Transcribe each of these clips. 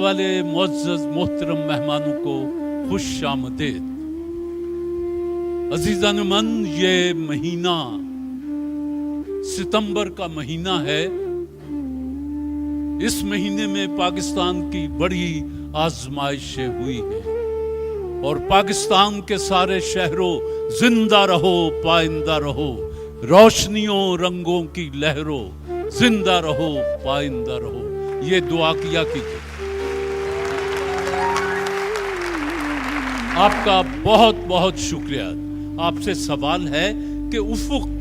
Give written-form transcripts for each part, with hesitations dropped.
वाले मुअज़्ज़ज़ मोहतरम मेहमानों को खुश आमदीद। अजीज़ान मन, ये महीना सितंबर का महीना है। इस महीने में पाकिस्तान की बड़ी आजमाइशें हुई हैं और पाकिस्तान के सारे शहरों जिंदा रहो पाइंदा रहो, रोशनियों रंगों की लहरों जिंदा रहो पाइंदा रहो, ये दुआ किया कीजिए। आपका बहुत बहुत शुक्रिया। आपसे सवाल है कि उफुक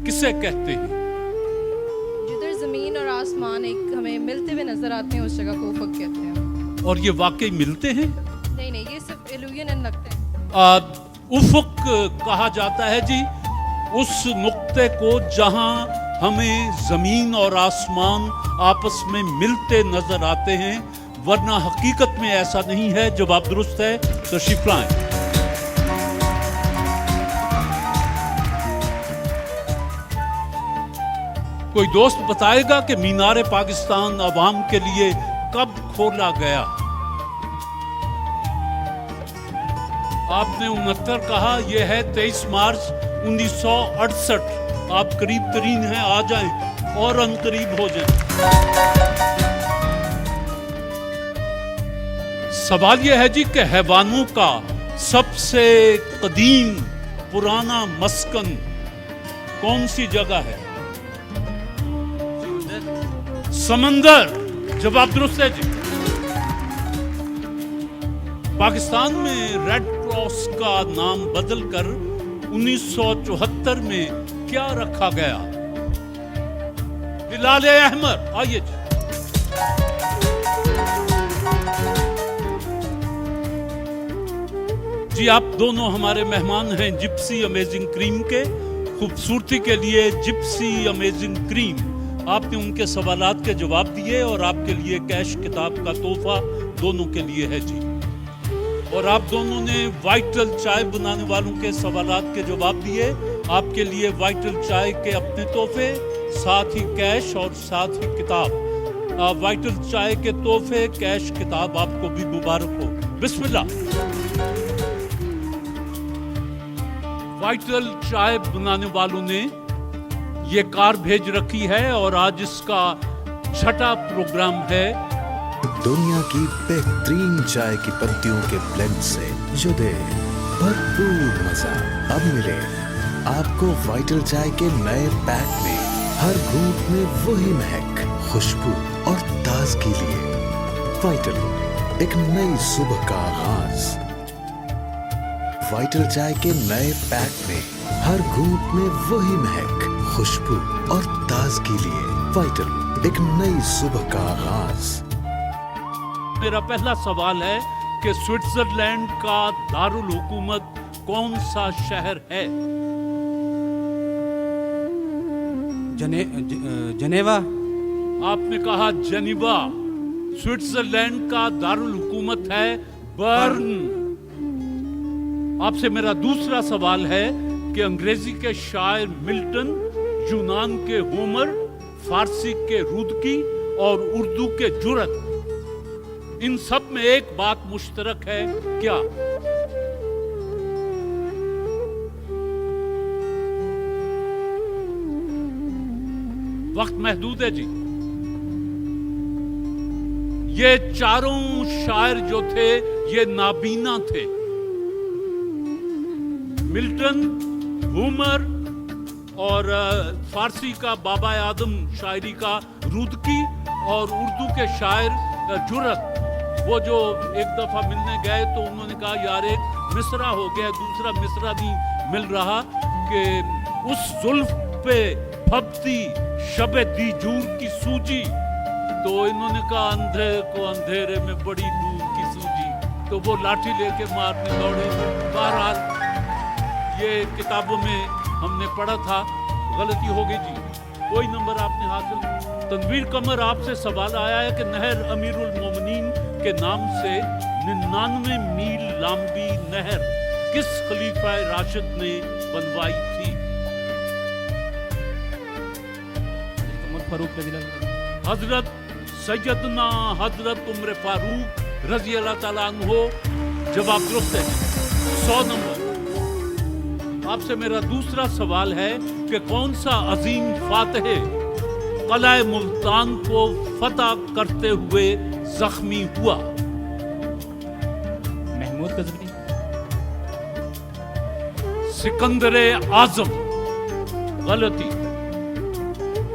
किसे कहते हैं? जिधर जमीन और आसमान एक हमें मिलते हुए नजर आते हैं उस जगह को उफक कहते हैं। और ये वाकई मिलते हैं? नहीं, ये सिर्फ इल्यूजन लगते हैं। उफुक कहा जाता है जी उस नुक्ते को जहां हमें जमीन और आसमान आपस में मिलते नजर आते हैं, वरना हकीकत में ऐसा नहीं है। जवाब दुरुस्त है, तशरीफ लाएं। कोई दोस्त बताएगा कि मीनार पाकिस्तान अवाम के लिए कब खोला गया? आपने 69 कहा, यह है 23 मार्च 1968। आप करीब तरीन हैं, आ जाएं और अनकरीब हो जाएं। सवाल यह है जी कि हैवानों का सबसे कदीम पुराना मस्कन कौन सी जगह है? समंदर। जवाब दुरुस्त है जी। पाकिस्तान में रेड क्रॉस का नाम बदलकर 1974 में क्या रखा गया? हिलाल अहमर। आइए जी। जी, आप दोनों हमारे मेहमान हैं जिप्सी अमेजिंग क्रीम के। खूबसूरती के लिए जिप्सी अमेजिंग क्रीम। आपने उनके सवालात के जवाब दिए और आपके लिए कैश किताब का तोहफा दोनों के लिए है जी। और आप दोनों ने वाइटल चाय बनाने वालों के सवालात के जवाब दिए। आपके लिए वाइटल चाय के अपने तोहफे, साथ ही कैश और साथ ही किताब। वाइटल चाय के तोहफे, कैश, किताब आपको भी मुबारक हो। बिस्मिल्लाह। वाइटल चाय बनाने वालों ने ये कार भेज रखी है और आज इसका छठा प्रोग्राम है। दुनिया की बेहतरीन चाय की पत्तियों के ब्लेंड से जो दे भरपूर मजा। अब मिले आपको वाइटल चाय के नए पैक में हर घूंट में वही महक, खुशबू और ताजगी लिए। वाइटल, एक नई सुबह का आगाज। वाइटल चाय के नए पैक में हर घूंट में वही महक, खुशबू और ताजगी लिए। वाइटल, एक नई सुबह का आगाज। मेरा पहला सवाल है कि स्विट्जरलैंड का दारुल हुकूमत कौन सा शहर है? जनेवा। आपने कहा जनीवा। स्विट्जरलैंड का दारुल हुकूमत है बर्न। आपसे मेरा दूसरा सवाल है कि अंग्रेजी के शायर मिल्टन, यूनान के होमर, फारसी के रुदकी और उर्दू के जुरत, इन सब में एक बात मुश्तरक है, क्या? वक्त महदूद है जी। ये चारों शायर जो थे ये नाबीना थे। मिल्टन, होमर और फारसी का बाबा आदम शायरी का रुदकी और उर्दू के शायर जुरत। वो जो एक दफा मिलने गए तो उन्होंने कहा यार एक मिसरा हो गया, दूसरा मिसरा नहीं मिल रहा कि उस जुल्फ पे फबती शबे दीजूर की सूजी। तो इन्होंने कहा अंधे को अंधेरे में बड़ी दूर की सूजी। तो वो लाठी लेके मारने दौड़े। बहरहाल ये किताबों में हमने पढ़ा था, गलती हो गई जी। कोई नंबर आपने हासिल। तनवीर कमर, आपसे सवाल आया है कि नहर अमीरुल मोमिनीन के नाम से 99 मील लंबी नहर किस खलीफा राशिद ने बनवाई थी? फारूक रज़ी अल्लाह। हजरत सैयदना हजरत उम्र फारूक रजी अल्लाह ताला अन्हो। जवाब दुरुस्त है, 100 नंबर। आपसे मेरा दूसरा सवाल है कि कौन सा अजीम फातह किला मुल्तान को फतह करते हुए जख्मी हुआ? महमूद गजनवी। सिकंदर आजम। गलती।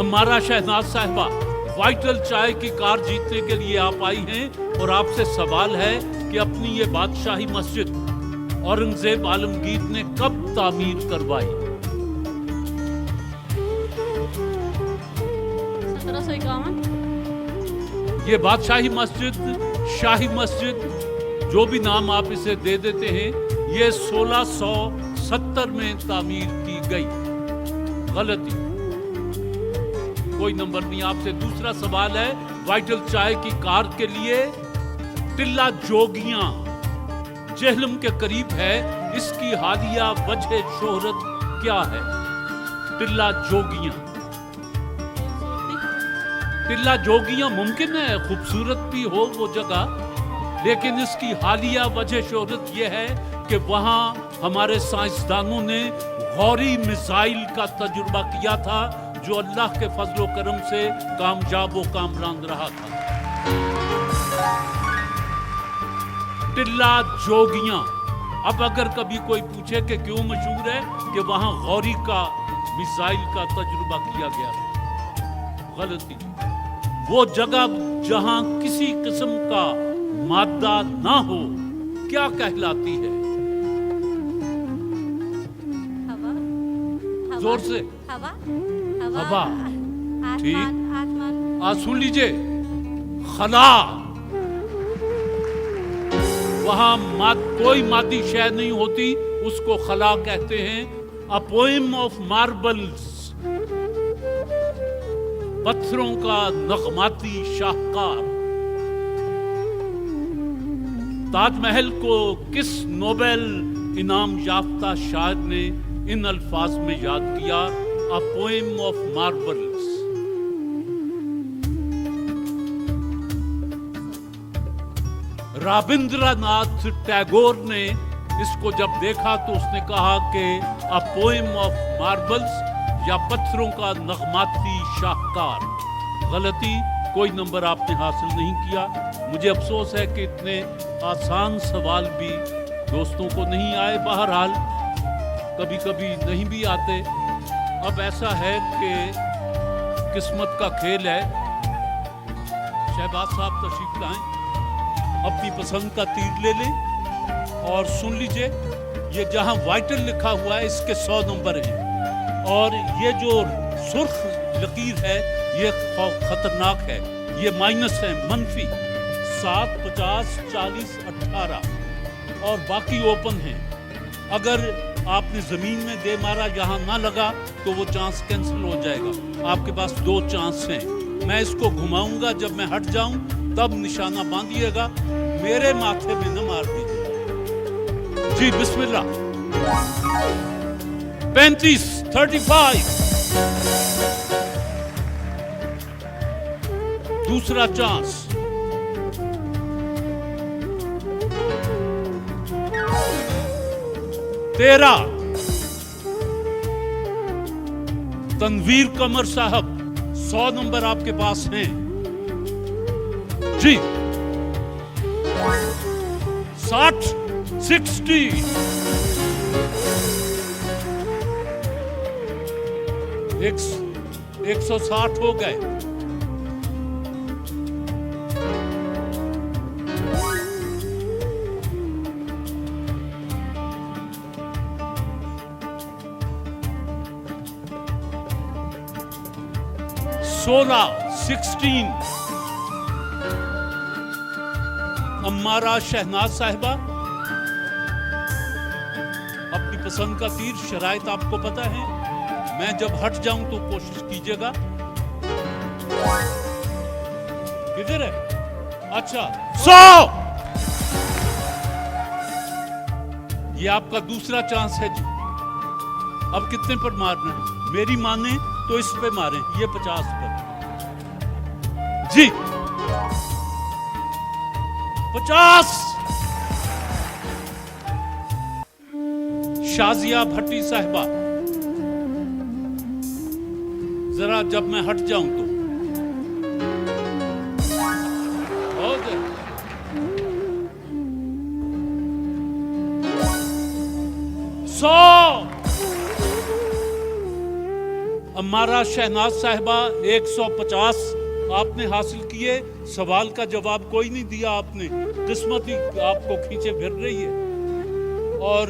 अम्मारा शहनाज साहिबा, वाइटल चाय की कार जीतने के लिए आप आई हैं और आपसे सवाल है कि अपनी ये बादशाही मस्जिद औरंगजेब आलमगीर ने कब तामीर करवाई? 1751। ये बादशाही मस्जिद, शाही मस्जिद, जो भी नाम आप इसे दे देते हैं, ये 1670 में तामीर की गई। गलती। कोई नंबर नहीं। आपसे दूसरा सवाल है वाइटल चाय की कार के लिए। टिल्ला जोगियां जेहलम के करीब है, इसकी हालिया वजह शोहरत क्या है? टिल्ला जोगियां। टिल्ला जोगियां मुमकिन है खूबसूरत भी हो वो जगह, लेकिन इसकी हालिया वजह शोहरत यह है कि वहां हमारे साइंसदानों ने गौरी मिसाइल का तजुर्बा किया था, जो अल्लाह के फजलो करम से कामयाब व कामरान रहा था। टिल्ला जोगियां। अब अगर कभी कोई पूछे कि क्यों मशहूर है, कि वहां गौरी का मिसाइल का तजुर्बा किया गया था। गलती। वो जगह जहां किसी किस्म का मादा ना हो क्या कहलाती है? हवा। जोर से। हवा। हवा। ठीक। आसमान। आज सुन लीजिए, खला। वहां कोई मादी शय नहीं होती, उसको खला कहते हैं। अ पोएम ऑफ मार्बल्स, पत्थरों का नगमाती शाहकार। ताजमहल को किस नोबेल इनाम याफ्ता शायर ने इन अल्फाज में याद किया? A poem of marbles। Rabindranath Tagore ने इसको जब देखा तो उसने कहा कि a poem of marbles या पत्थरों का नगमाती शाहकार। गलती। कोई नंबर आपने हासिल नहीं किया। मुझे अफसोस है कि इतने आसान सवाल भी दोस्तों को नहीं आए। बहरहाल कभी कभी नहीं भी आते। अब ऐसा है कि किस्मत का खेल है। शहबाज साहब तशरीफ लाएं, अपनी पसंद का तीर ले लें और सुन लीजिए। ये जहां वाइटल लिखा हुआ है इसके 100 नंबर हैं, और ये जो सुर्ख लकीर है ये खतरनाक है। ये माइनस है, मनफी 7, 50, 40, 18 और बाकी ओपन है। अगर आपने जमीन में दे मारा, यहां ना लगा तो वो चांस कैंसिल हो जाएगा। आपके पास 2 चांस हैं। मैं इसको घुमाऊंगा, जब मैं हट जाऊं तब निशाना बांधिएगा, मेरे माथे में न मार दीजिएगा। जी बिस्मिल्लाह। 35, 35। दूसरा चांस। तेरा। तनवीर कमर साहब, 100 नंबर आपके पास हैं। जी। 60, 60। 160 हो गए। सोलह, 16। अम्मारा शहनाज साहिबा, अपनी पसंद का तीर। शराइत आपको पता है, मैं जब हट जाऊं तो कोशिश कीजिएगा। किधर है? अच्छा, 100। ये आपका दूसरा चांस है जी। अब कितने पर मारना है? मेरी माने तो इस पे मारें, ये 50 पर। जी 50। शाजिया भट्टी साहिबा, जरा जब मैं हट जाऊं तो हो गया। 100। अम्मारा शहनाज साहिबा 150 आपने हासिल किए। सवाल का जवाब कोई नहीं दिया आपने, किस्मत ही आपको खींचे फिर रही है। और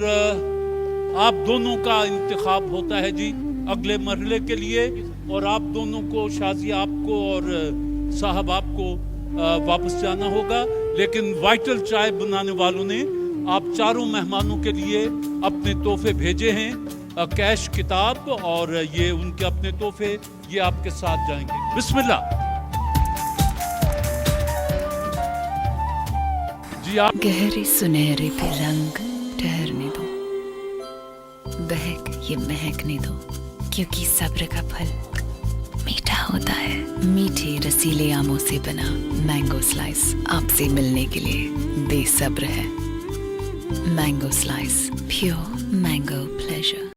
आप दोनों का इंतखाब होता है जी अगले मरहले के लिए, और आप दोनों को, शाजिया आपको और साहब आपको वापस जाना होगा। लेकिन वाइटल चाय बनाने वालों ने आप चारों मेहमानों के लिए अपने तोहफे भेजे हैं, कैश, किताब, और ये उनके अपने तोहफे, ये आपके साथ जाएंगे। बिस्मिल्लाह जी। आप गहरे सुनहरे पे रंग ठहरने दो, बहक ये महकने दो, क्योंकि सब्र का फल मीठा होता है। मीठे रसीले आमों से बना मैंगो स्लाइस आपसे मिलने के लिए बेसब्र है। Mango slice, pure mango pleasure.